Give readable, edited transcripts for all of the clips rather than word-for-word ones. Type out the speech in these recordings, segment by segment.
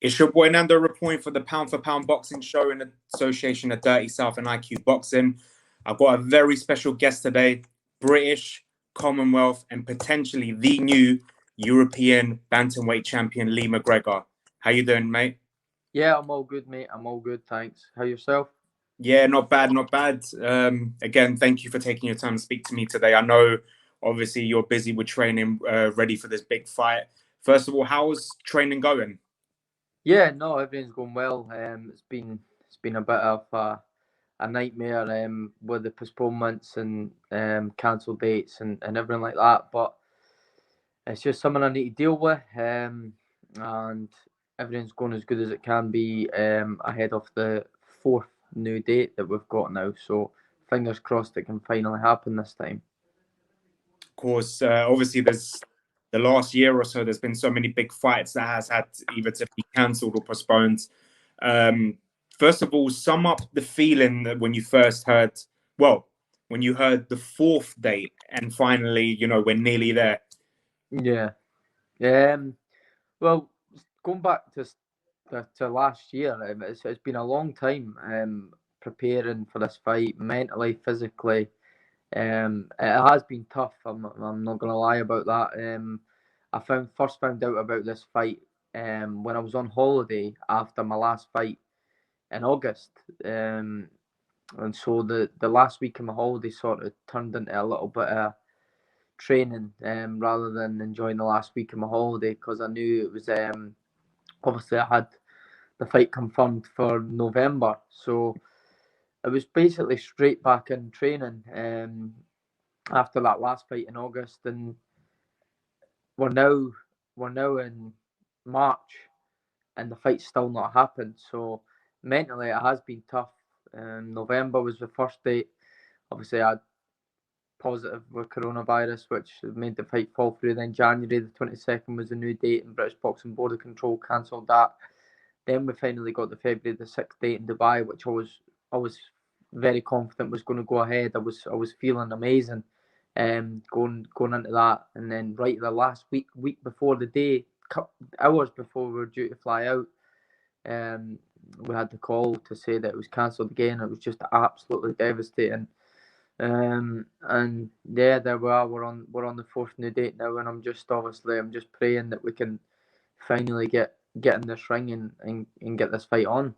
It's your boy Nando reporting for the Pound for Pound Boxing Show in association of Dirty South and IQ Boxing. I've got a very special guest today, British, Commonwealth, and potentially the new European Bantamweight champion, Lee Mcgregor. How you doing, mate? Yeah, I'm all good, mate. I'm all good, thanks. How yourself? Yeah, not bad, not bad. Again, thank you for taking your time to speak to me today. I know, obviously, you're busy with training, ready for this big fight. First of all, how's training going? Yeah, no, everything's going well. It's been a bit of a nightmare with the postponements and cancelled dates and everything like that. But it's just something I need to deal with. And everything's going as good as it can be ahead of the fourth new date that we've got now. So fingers crossed it can finally happen this time. Of course, obviously, there's the last year or so, there's been so many big fights that has had either to be cancelled or postponed. First of all, sum up the feeling that when you first heard, well, when you heard the fourth date and finally, we're nearly there. Yeah. Well, going back to last year, it's been a long time preparing for this fight, mentally, physically. It has been tough. I'm not gonna lie about that. I first found out about this fight when I was on holiday after my last fight in August. And so the last week of my holiday sort of turned into a little bit of training rather than enjoying the last week of my holiday because I knew it was obviously I had the fight confirmed for November, so it was basically straight back in training after that last fight in August, and we're now in March, and the fight's still not happened. So mentally, it has been tough. November was the first date. Obviously, I had positive with coronavirus, which made the fight fall through. Then January the 22nd was the new date, and British Boxing Board of Control cancelled that. Then we finally got the February the 6th date in Dubai, which I was very confident was going to go ahead. I was feeling amazing, going into that, and then right the last week before the day, hours before we were due to fly out, we had the call to say that it was cancelled again. It was just absolutely devastating. And yeah, there we are. We're on the fourth new date now, and I'm just praying that we can finally get in this ring and get this fight on.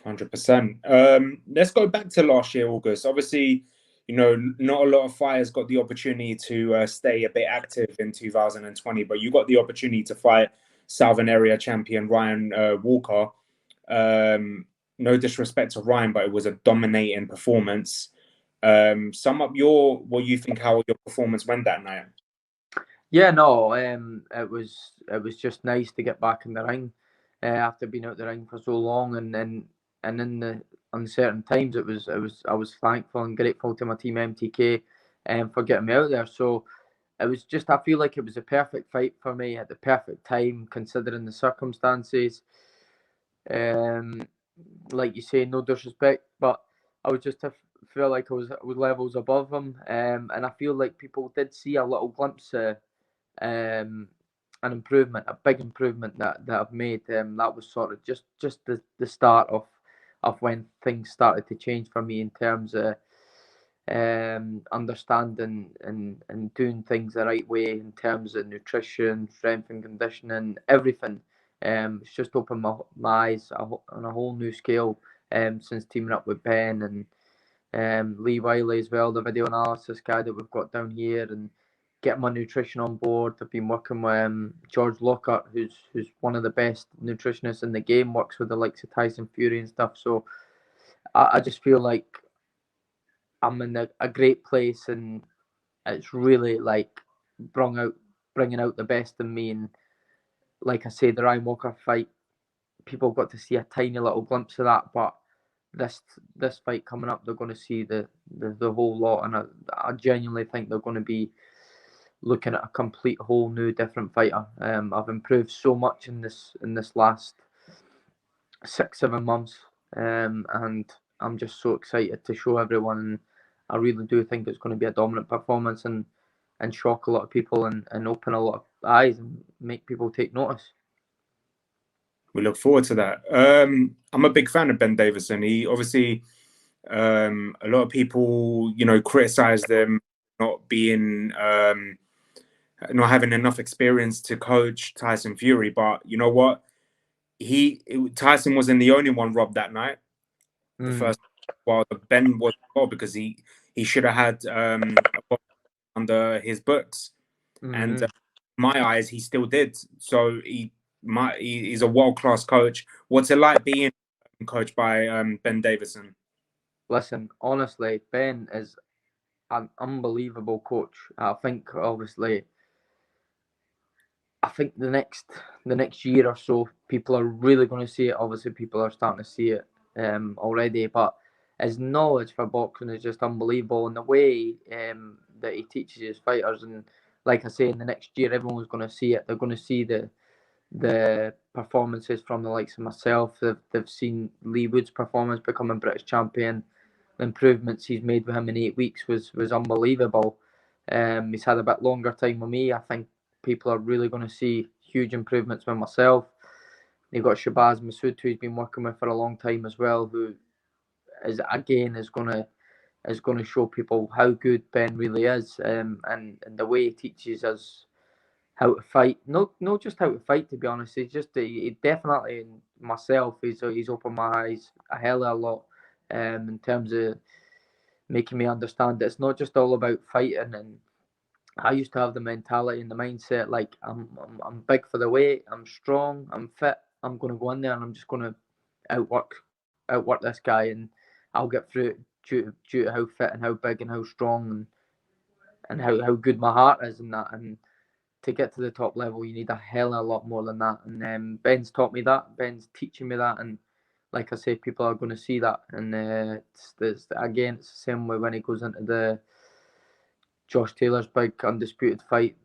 100%. Let's go back to last year, August. Obviously, not a lot of fighters got the opportunity to stay a bit active in 2020, but you got the opportunity to fight Southern Area champion Ryan Walker. No disrespect to Ryan, but it was a dominating performance. Sum up what you think how your performance went that night. Yeah, no, it was just nice to get back in the ring after being out the ring for so long, and in the uncertain times, I was thankful and grateful to my team MTK for getting me out there. So it was just, I feel like it was a perfect fight for me at the perfect time considering the circumstances. Like you say, no disrespect, but I was just feel like I was levels above him, and I feel like people did see a little glimpse of an improvement, a big improvement that I've made. That was sort of just the start of when things started to change for me in terms of understanding and doing things the right way in terms of nutrition, strength and conditioning, everything. It's just opened my eyes on a whole new scale since teaming up with Ben and Lee Wiley as well, the video analysis guy that we've got down here, and getting my nutrition on board. I've been working with George Lockhart, who's one of the best nutritionists in the game, works with the likes of Tyson Fury and stuff. So I just feel like I'm in a great place, and it's really like bringing out the best in me. And like I say, the Ryan Walker fight, people got to see a tiny little glimpse of that, but this fight coming up, they're going to see the whole lot, and I genuinely think they're going to be looking at a complete whole new different fighter. I've improved so much in this last 6-7 months, and I'm just so excited to show everyone. And I really do think it's going to be a dominant performance and shock a lot of people and open a lot of eyes and make people take notice. We look forward to that. I'm a big fan of Ben Davison. He obviously, a lot of people, criticize them not being, not having enough experience to coach Tyson Fury. But you know what? Tyson wasn't the only one robbed that night. The first, while Ben was well, because he should have had a box under his books, and my eyes, he still did. So he's a world-class coach. What's it like being coached by Ben Davison? Listen, honestly, Ben is an unbelievable coach. I think obviously, the next year or so, people are really going to see it. Obviously, people are starting to see it already, but his knowledge for boxing is just unbelievable, and the way that he teaches his fighters. And like I say, in the next year, everyone's going to see it. They're going to see the performances from the likes of myself. They've seen Lee Wood's performance becoming British champion. The improvements he's made with him in 8 weeks was unbelievable. He's had a bit longer time with me. I think people are really going to see huge improvements with myself. You've got Shabazz Masood, who he's been working with for a long time as well, who is going to show people how good Ben really is, and the way he teaches us how to fight. Not just how to fight, to be honest. He definitely, myself, he's opened my eyes a hell of a lot, in terms of making me understand that it's not just all about fighting. And I used to have the mentality and the mindset like I'm big for the weight, I'm strong, I'm fit, I'm going to go in there and I'm just going to outwork this guy, and I'll get through it due to how fit and how big and how strong and how good my heart is and that. And to get to the top level, you need a hell of a lot more than that. And Ben's taught me that. Ben's teaching me that. And like I say, people are going to see that. And it's the same way when he goes into the Josh Taylor's big undisputed fight.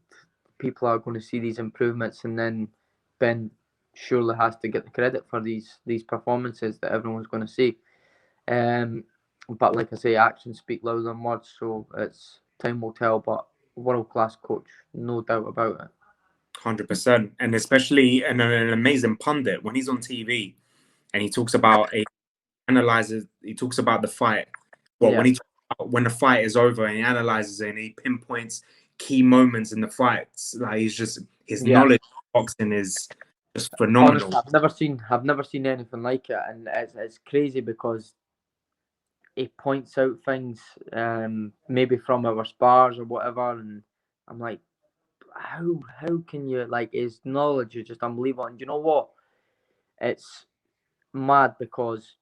People are going to see these improvements, and then Ben surely has to get the credit for these performances that everyone's going to see. But like I say, actions speak louder than words, so it's time will tell. But world class coach, no doubt about it. 100%, and especially an amazing pundit when he's on TV and he talks about he talks about the fight. Well, Yeah. when the fight is over and he analyzes it and he pinpoints key moments in the fights, like his knowledge of boxing is just phenomenal. Honestly, I've never seen anything like it, and it's crazy because he points out things, maybe from our spars or whatever, and I'm like, how can you, like, his knowledge is just unbelievable. And you know what? It's mad because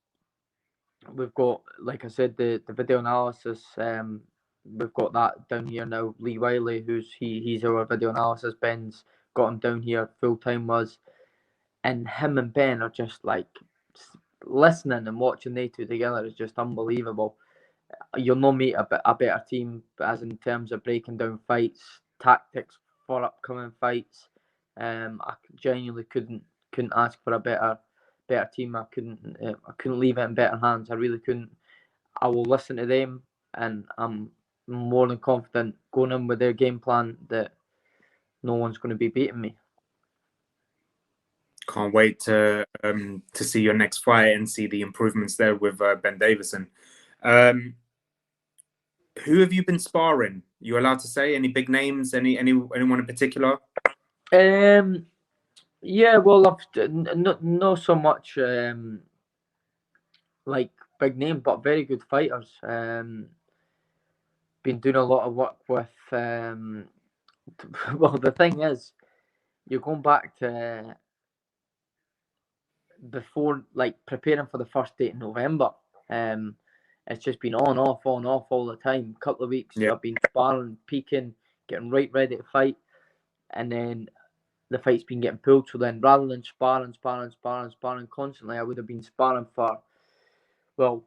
we've got, like I said, the video analysis. We've got that down here now. Lee Wiley, he's our video analysis. Ben's got him down here full time was, and him and Ben are just like listening and watching they two together is just unbelievable. You'll not meet a better team, as in terms of breaking down fights, tactics for upcoming fights. I genuinely couldn't ask for a better team. I couldn't leave it in better hands. I really couldn't. I will listen to them, and I'm more than confident going in with their game plan that no one's going to be beating me. Can't wait to see your next fight and see the improvements there with Ben Davison. Who have you been sparring? You allowed to say any big names? Anyone in particular? Yeah, well, I've not so much like big name, but very good fighters. Been doing a lot of work with. Well, the thing is, you're going back to before, like, preparing for the first date in November. It's just been on, off all the time. A couple of weeks, Yeah. I've been sparring, peaking, getting right ready to fight, and then the fight's been getting pulled. So then, rather than sparring constantly, I would have been sparring for, well,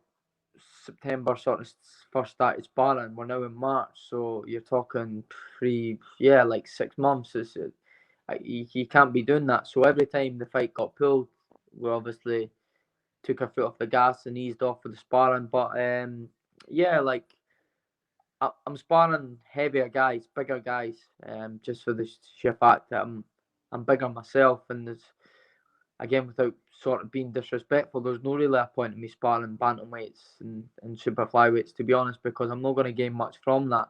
September sort of first started sparring. We're now in March, so you're talking like 6 months. You can't be doing that. So every time the fight got pulled, we obviously took our foot off the gas and eased off with the sparring. But yeah, like, I'm sparring heavier guys, bigger guys, just for the sheer fact that I'm bigger myself, and again, without sort of being disrespectful, there's no really a point in me sparring bantamweights and super flyweights, to be honest, because I'm not going to gain much from that.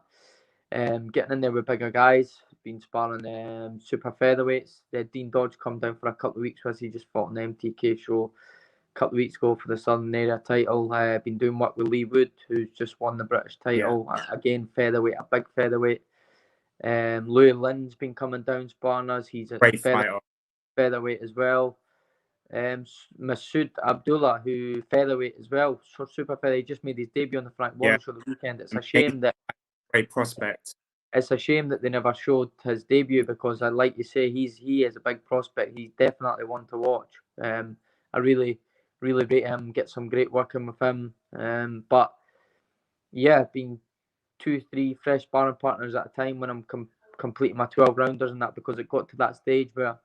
Getting in there with bigger guys, been sparring super featherweights. Dean Dodge come down for a couple of weeks because he just fought an MTK show a couple of weeks ago for the Southern Area title. Been doing work with Lee Wood, who's just won the British title. Again, featherweight, a big featherweight. Louis Lynn's been coming down sparring us. He's a featherweight as well. Masood Abdullah, who featherweight as well, super featherweight. He just made his debut on the Frank Warren show the weekend. It's a shame that great prospect. It's a shame that they never showed his debut because, like you say, he is a big prospect. He's definitely one to watch. I really rate him. Get some great working with him. But yeah, being 2-3 fresh sparring partners at a time when I'm completing my 12 rounders and that, because it got to that stage where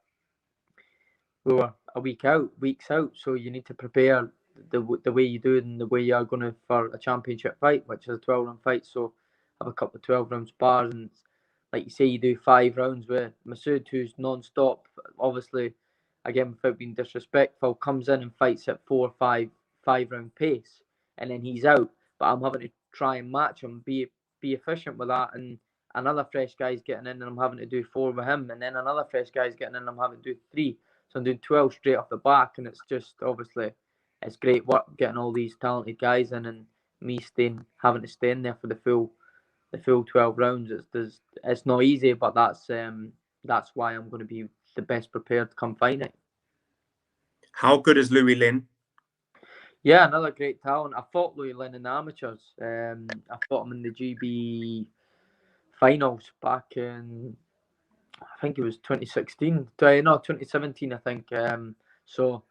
we were weeks out. So you need to prepare the way you do it and the way you are going to for a championship fight, which is a 12-round fight. So have a couple of 12-round spars, and like you say, you do 5 rounds with Masood, who's non-stop. Obviously, again, without being disrespectful, comes in and fights at 4 or 5-round pace, and then he's out. But I'm having to try and match him, be efficient with that, and another fresh guy's getting in, and I'm having to do 4 with him, and then another fresh guy's getting in, and I'm having to do 3. So I'm doing 12 straight off the back, and it's just obviously it's great work getting all these talented guys in, and me having to stay in there for the full 12 rounds. It's not easy, but that's why I'm going to be the best prepared come fight night. How good is Louis Lynn? Yeah, another great talent. I fought Louis Lynn in the amateurs. I fought him in the GB finals back in, I think it was 2016. No, 2017, I think. So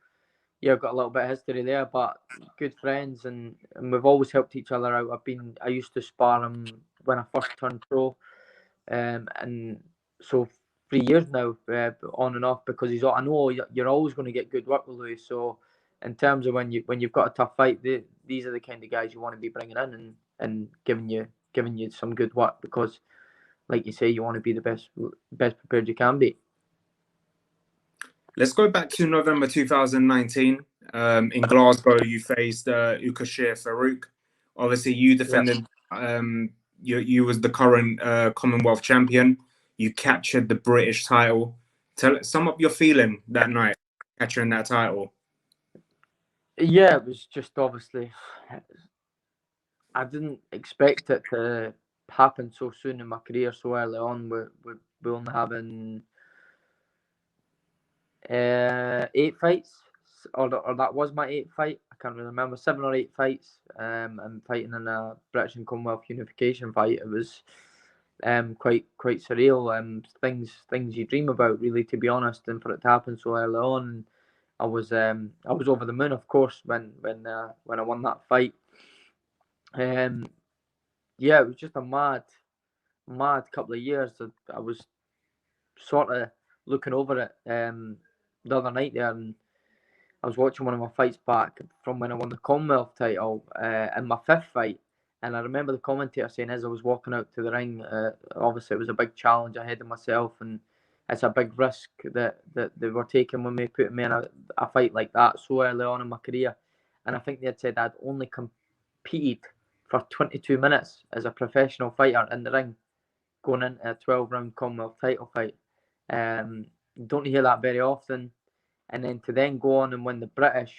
yeah, I've got a little bit of history there, but good friends, and we've always helped each other out. I used to spar him when I first turned pro, and so 3 years now, on and off, because I know you're always going to get good work with Louis. So in terms of when you've got a tough fight, these are the kind of guys you want to be bringing in and giving you some good work, because like you say, you want to be the best prepared you can be. Let's go back to November 2019. In Glasgow, you faced Ukashir Farouk. Obviously, you defended. You was the current Commonwealth champion. You captured the British title. Sum up your feeling that night, capturing that title. Yeah, it was just obviously, I didn't expect it to happen so soon in my career, so early on. We're only having 8 fights, or that was my 8th fight. I can't really remember, 7 or 8 fights. And fighting in a British and Commonwealth unification fight. It was quite surreal. Things you dream about, really, to be honest. And for it to happen so early on, I was over the moon, of course, when I won that fight. Yeah, it was just a mad couple of years. I was sort of looking over it the other night there, and I was watching one of my fights back from when I won the Commonwealth title in my 5th fight, and I remember the commentator saying as I was walking out to the ring, obviously it was a big challenge ahead of myself, and it's a big risk that they were taking when they put me in a fight like that so early on in my career. And I think they had said I'd only competed for 22 minutes as a professional fighter in the ring, going into a 12-round Commonwealth title fight. Don't hear that very often. And then to go on and win the British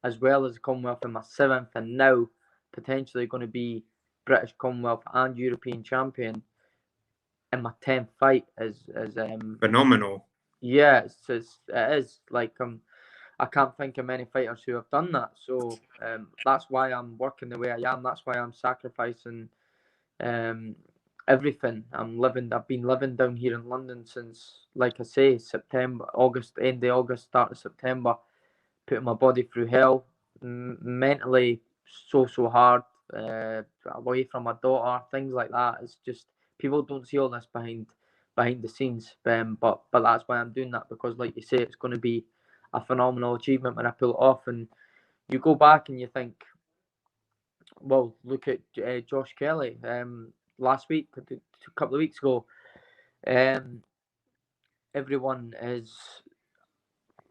as well as the Commonwealth in my 7th, and now potentially going to be British, Commonwealth and European champion in my 10th fight is phenomenal. Yeah, it is. Like, I can't think of many fighters who have done that. So that's why I'm working the way I am. That's why I'm sacrificing everything. I've been living down here in London since, like I say, end of August, start of September, putting my body through hell, mentally so hard, away from my daughter, things like that. It's just, people don't see all this behind the scenes, but that's why I'm doing that, because like you say, it's going to be a phenomenal achievement when I pull it off. And you go back and you think, well, look at Josh Kelly last week, a couple of weeks ago. Everyone is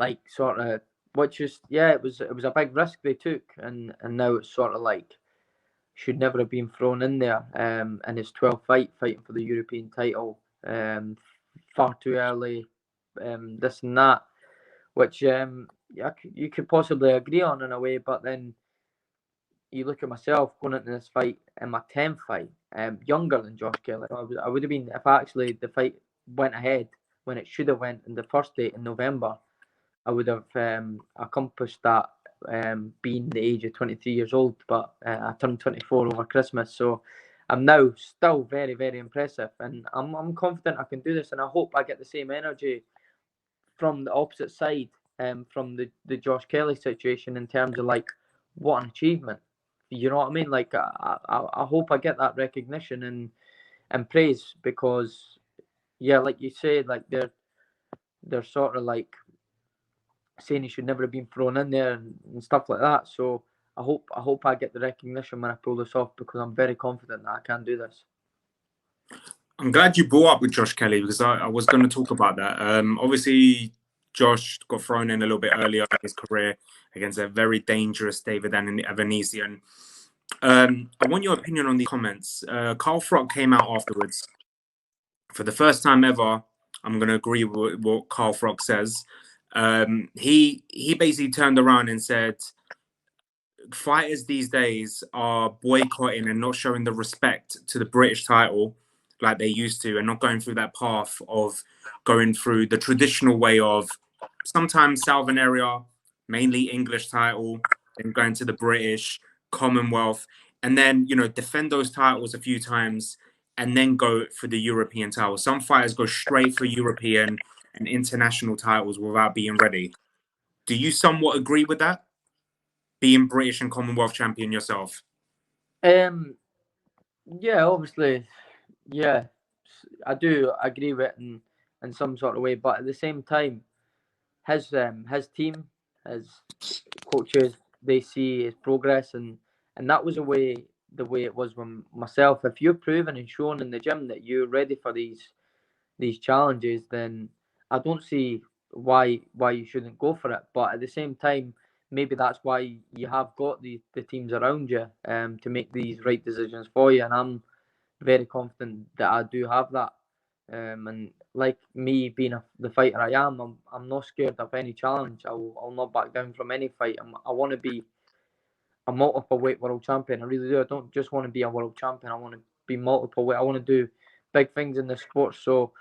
like sort of, which is it was a big risk they took, and now it's sort of like should never have been thrown in there. In his 12th fight, fighting for the European title, far too early, this and that, which you could possibly agree on in a way, but then you look at myself going into this fight in my 10th fight, younger than Josh Kelly. I would have been, if actually the fight went ahead when it should have went in the first date in November, I would have accomplished that being the age of 23 years old, but I turned 24 over Christmas, so I'm now still very, very impressive, and I'm confident I can do this, and I hope I get the same energy from the opposite side, from the Josh Kelly situation in terms of like what an achievement. You know what I mean? Like I hope I get that recognition and praise, because like you said, like they're sort of like saying he should never have been thrown in there and stuff like that. So I hope I get the recognition when I pull this off, because I'm very confident that I can do this. I'm glad you brought up with Josh Kelly, because I was going to talk about that. Obviously, Josh got thrown in a little bit earlier in his career against a very dangerous David Avanesian. I want your opinion on the comments. Carl Froch came out afterwards. For the first time ever, I'm going to agree with what Carl Froch says. He basically turned around and said, fighters these days are boycotting and not showing the respect to the British title like they used to, and not going through that path of going through the traditional way of sometimes Southern area, mainly English title, then going to the British, Commonwealth, and then, defend those titles a few times and then go for the European title. Some fighters go straight for European and international titles without being ready. Do you somewhat agree with that? Being British and Commonwealth champion yourself? Yeah, obviously, yeah, I do agree with it in some sort of way, but at the same time, his team, his coaches, they see his progress, and that was the way it was when myself. If you're proven and shown in the gym that you're ready for these challenges, then I don't see why you shouldn't go for it. But at the same time, maybe that's why you have got the teams around you to make these right decisions for you, and I'm very confident that I do have that. And like me being the fighter I am, I'm not scared of any challenge. I'll not back down from any fight. I want to be a multiple weight world champion. I really do. I don't just want to be a world champion. I want to be multiple weight. I want to do big things in the sport. So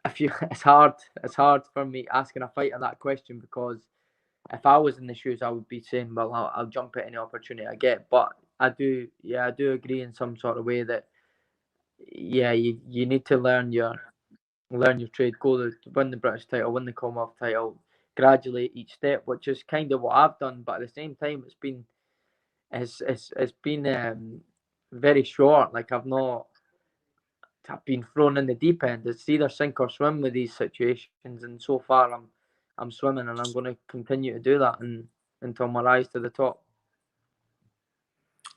it's hard for me asking a fighter that question, because if I was in the shoes, I would be saying, well, I'll jump at any opportunity I get. But I do agree in some sort of way that you need to learn your trade, win the British title, win the Commonwealth title, gradually each step, which is kind of what I've done. But at the same time, it's been very short. Like I've been thrown in the deep end. It's either sink or swim with these situations, and so far I'm swimming, and I'm going to continue to do that until my rise to the top.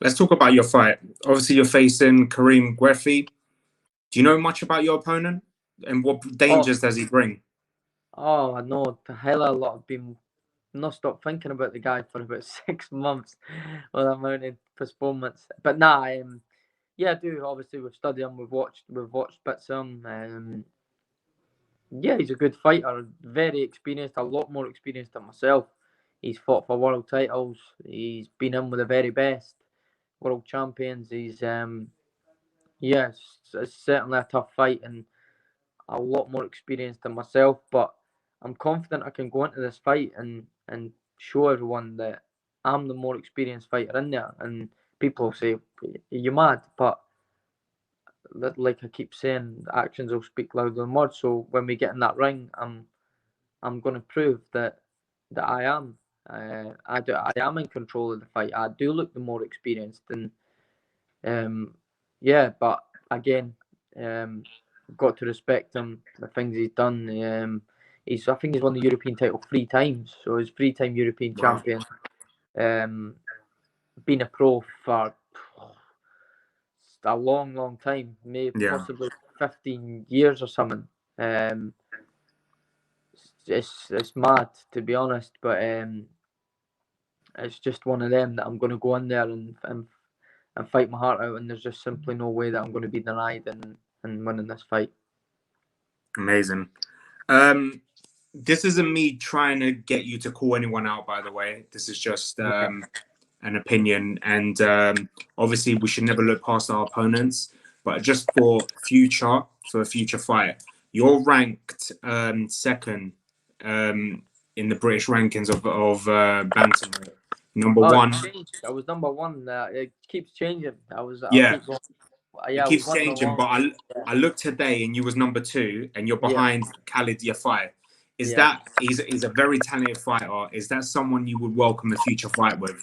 Let's talk about your fight. Obviously, you're facing Kareem Guerfi. Do you know much about your opponent, and what dangers does he bring? Oh, I know a hell of a lot. I've been not stopped thinking about the guy for about 6 months with amount of postponements. But nah, I do. Obviously, we've studied him. We've watched bits of him. Yeah, he's a good fighter. Very experienced. A lot more experienced than myself. He's fought for world titles. He's been in with the very best world champions. He's yes, it's certainly a tough fight and a lot more experience than myself. But I'm confident I can go into this fight and show everyone that I'm the more experienced fighter in there. And people say, "You're mad," but like I keep saying, actions will speak louder than words. So when we get in that ring, I'm going to prove that I am. I am in control of the fight. I do look the more experienced, and but again, got to respect him, the things he's done. I think he's won the European title 3 times, so he's 3-time European champion. Been a pro for a long time, maybe possibly 15 years or something. it's mad, to be honest, but it's just one of them that I'm going to go in there and fight my heart out, and there's just simply no way that I'm going to be denied in winning this fight. Amazing. This isn't me trying to get you to call anyone out, by the way. This is just an opinion, and obviously we should never look past our opponents. But just for a future fight, you're ranked second in the British rankings of bantamweight. Number one. I was number one. It keeps changing. Yeah. Yeah, it keeps changing, but I looked today and you was number 2 and you're behind Khalid Yafai. That he's a very talented fighter? Is that someone you would welcome a future fight with?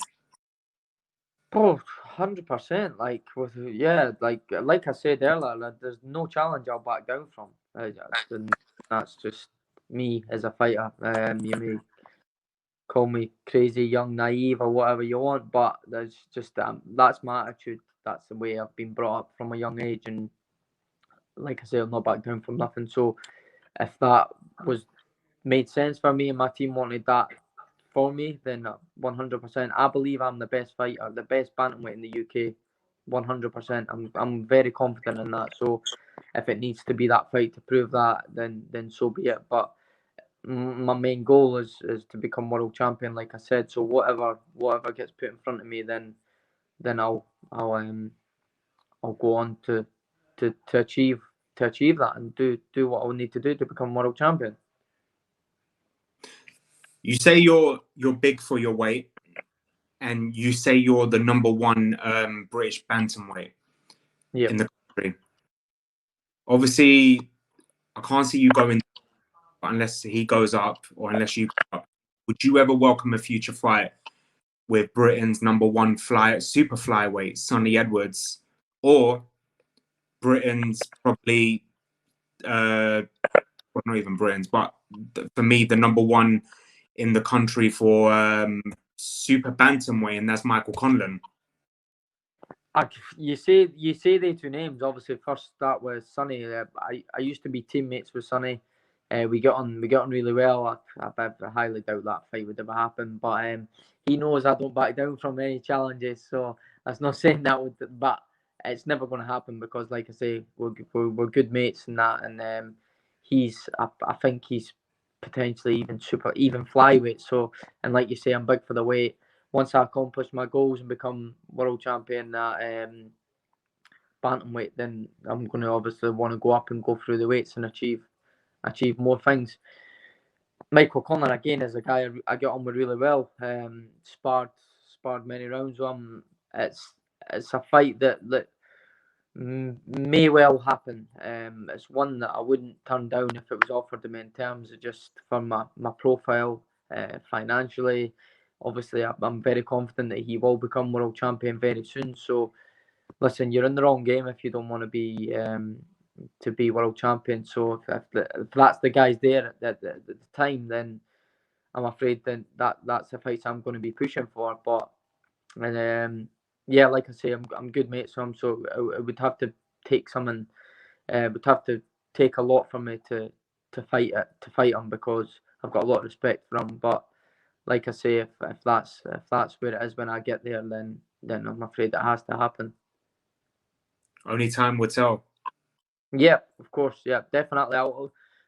Oh, 100%. Like like I said earlier, there's no challenge I'll back down from. That's just me as a fighter. You may call me crazy, young, naive, or whatever you want, but that's just that's my attitude. That's the way I've been brought up from a young age, and like I say, I'll not back down from nothing. So if that was made sense for me and my team wanted that for me, then 100%. I believe I'm the best fighter, the best bantamweight in the UK. 100%. I'm very confident in that. So if it needs to be that fight to prove that, then so be it. But my main goal is to become world champion, like I said. So whatever gets put in front of me, then I'll go on to achieve that and do what I'll need to do to become world champion. You say you're big for your weight, and you say you're the number 1 British bantamweight in the country. Obviously, I can't see you going unless he goes up or unless you go up. Would you ever welcome a future fight with Britain's number 1 super flyweight, Sonny Edwards, or Britain's probably well, not even Britain's, but for me, the number 1 in the country for super bantamweight, and that's Michael Conlan. You say the 2 names. Obviously, first start with Sonny. I used to be teammates with Sonny. We got on really well. I highly doubt that fight would ever happen, but he knows I don't back down from any challenges. So that's not saying that would, but it's never going to happen because, like I say, we're good mates and that. And I think he's potentially even flyweight. So, and like you say, I'm big for the weight. Once I accomplish my goals and become world champion at bantamweight, then I'm going to obviously want to go up and go through the weights and achieve more things. Michael Conlan again is a guy I get on with really well. Sparred many rounds with him. It's a fight that may well happen. It's one that I wouldn't turn down if it was offered to me in terms of just for my profile, financially. Obviously, I'm very confident that he will become world champion very soon. So, listen, you're in the wrong game if you don't want to be world champion. So, if that's the guys there at the time, then I'm afraid then that's the fights I'm going to be pushing for. But yeah, like I say, I'm good mates with him, so it would have to take something. Would have to take a lot from me to fight him because I've got a lot of respect for him. But like I say, if that's where it is when I get there, then I'm afraid it has to happen. Only time will tell. Yeah, of course. Yeah, definitely.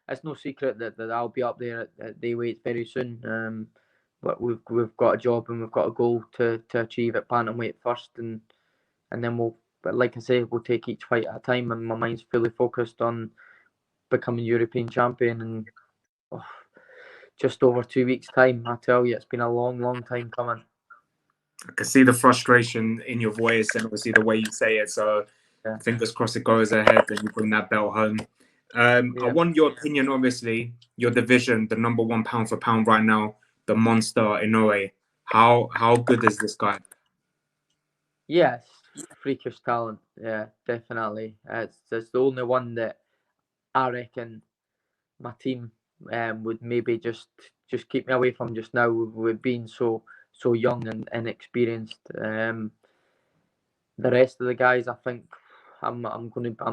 It's no secret that I'll be up there at day weights very soon. But we've got a job and we've got a goal to achieve at bantamweight first, and then but like I say, we'll take each fight at a time. And my mind's fully focused on becoming European champion in just over 2 weeks' time. I tell you, it's been a long time coming. I can see the frustration in your voice and obviously the way you say it. So fingers crossed it goes ahead and you bring that belt home. I want your opinion, obviously, your division, the number 1 pound for pound right now, the monster Inoue. How good is this guy? Yes, freakish talent. Yeah, definitely. It's the only one that I reckon my team would maybe just keep me away from just now with being so young and inexperienced. The rest of the guys, I think I'm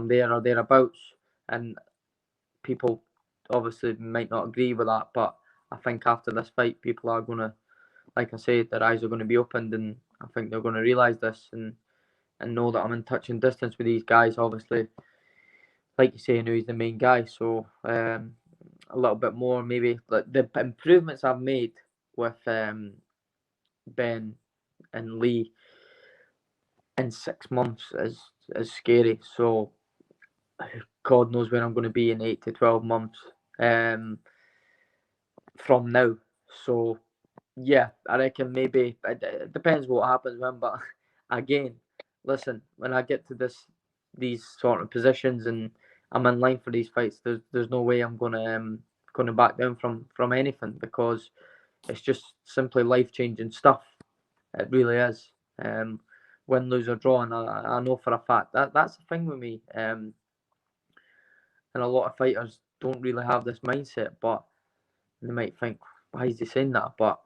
there or thereabouts, and people obviously might not agree with that, but I think after this fight, people are gonna, like I said, their eyes are gonna be opened, and I think they're gonna realise this and know that I'm in touch and distance with these guys. Obviously, like you say, I know he's the main guy, so a little bit more maybe. Like the improvements I've made with Ben and Lee in 6 months is scary. So God knows where I'm going to be in 8 to 12 months from now. So yeah, I reckon maybe it depends what happens when. But again, listen, when I get to these sort of positions and I'm in line for these fights, there's no way I'm gonna back down from anything, because it's just simply life changing stuff. It really is. Win, lose or draw, and I know for a fact that's the thing with me. And a lot of fighters don't really have this mindset, but they might think, why is he saying that? But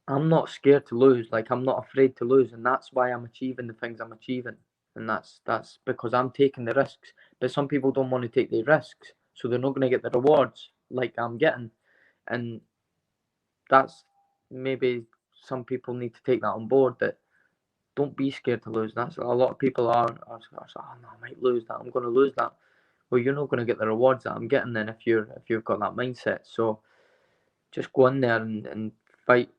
I'm not scared to lose. Like, I'm not afraid to lose, and that's why I'm achieving the things I'm achieving. And that's because I'm taking the risks. But some people don't want to take the risks, so they're not going to get the rewards like I'm getting. And that's maybe some people need to take that on board. That don't be scared to lose. That's a lot of people are oh no, I might lose that. I'm going to lose that. Well, you're not going to get the rewards that I'm getting then if you've got that mindset. So just go in there and fight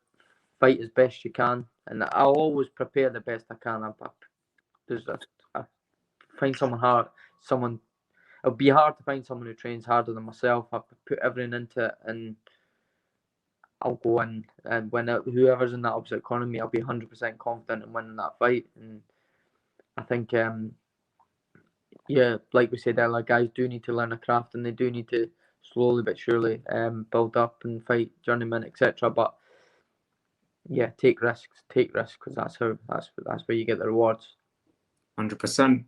as best you can, and I'll always prepare the best I can. I find someone. It'll be hard to find someone who trains harder than myself. I put everything into it, and I'll go in, and when whoever's in that opposite corner of me, I'll be 100% confident in winning that fight. And I think, yeah, like we said earlier, guys do need to learn a craft, and they do need to slowly but surely build up and fight journeyman, etc. But yeah, take risks, because that's where you get the rewards. 100%.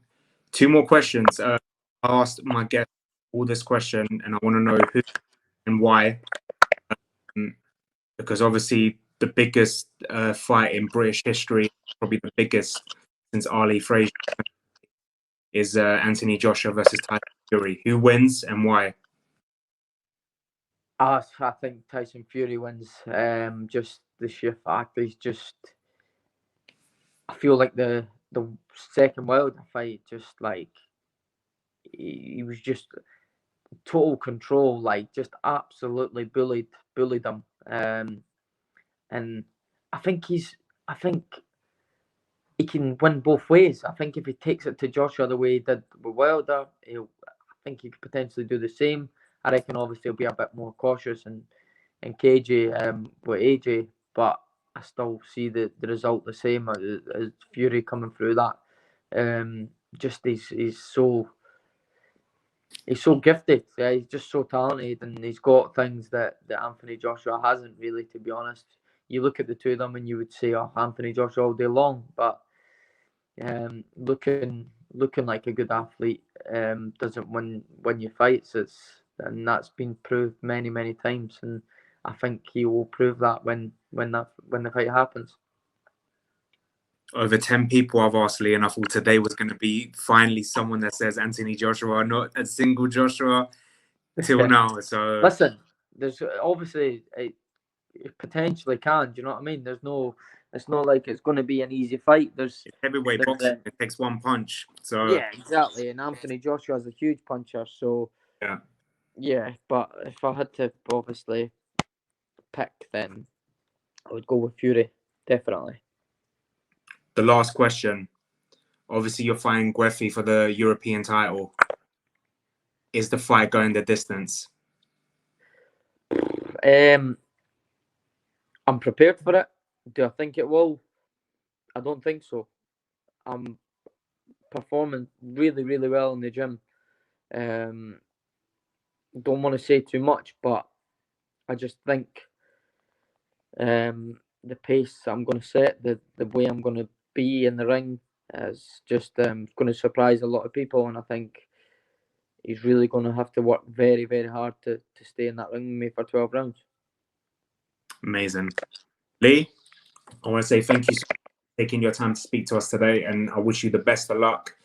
Two more questions. I asked my guest all this question, and I want to know who and why. Because obviously the biggest fight in British history, probably the biggest since Ali Frazier, is Anthony Joshua versus Tyson Fury. Who wins and why? I think Tyson Fury wins. Just the sheer fact he's just. I feel like the second Wilder fight, just like he was just total control, like just absolutely bullied him. And I think I think he can win both ways. I think if he takes it to Joshua the way he did with Wilder, I think he could potentially do the same. I reckon obviously he'll be a bit more cautious and cagey with AJ, but I still see the result the same as Fury coming through that. Just he's so gifted. Yeah, he's just so talented, and he's got things that Anthony Joshua hasn't really. To be honest, you look at the two of them, and you would say, "Oh, Anthony Joshua all day long," but looking like a good athlete doesn't win you fights. And that's been proved many times, and I think he will prove that when the fight happens. Over 10 people I've asked Lee, and I thought today was going to be finally someone that says Anthony Joshua, not a single Joshua till now. So listen, there's obviously it potentially can. Do you know what I mean? It's not like it's going to be an easy fight. There's heavyweight boxing. It takes one punch. So yeah, exactly. And Anthony Joshua is a huge puncher. So yeah. But if I had to obviously pick, then I would go with Fury, definitely. The last question. Obviously, you're fighting Guerfi for the European title. Is the fight going the distance? I'm prepared for it. Do I think it will? I don't think so. I'm performing really well in the gym. Don't want to say too much, but I just think the pace I'm going to set, the way I'm going to be in the ring, is just going to surprise a lot of people, and I think he's really going to have to work very hard to stay in that ring with me for 12 rounds. Amazing. Lee, I want to say thank you so much for taking your time to speak to us today, and I wish you the best of luck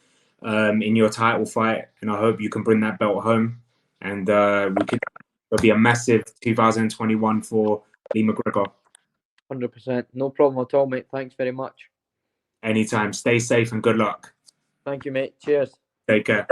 in your title fight, and I hope you can bring that belt home, and we can it'll be a massive 2021 for Lee McGregor. 100%. No problem at all, mate. Thanks very much. Anytime. Stay safe and good luck. Thank you, mate. Cheers. Take care.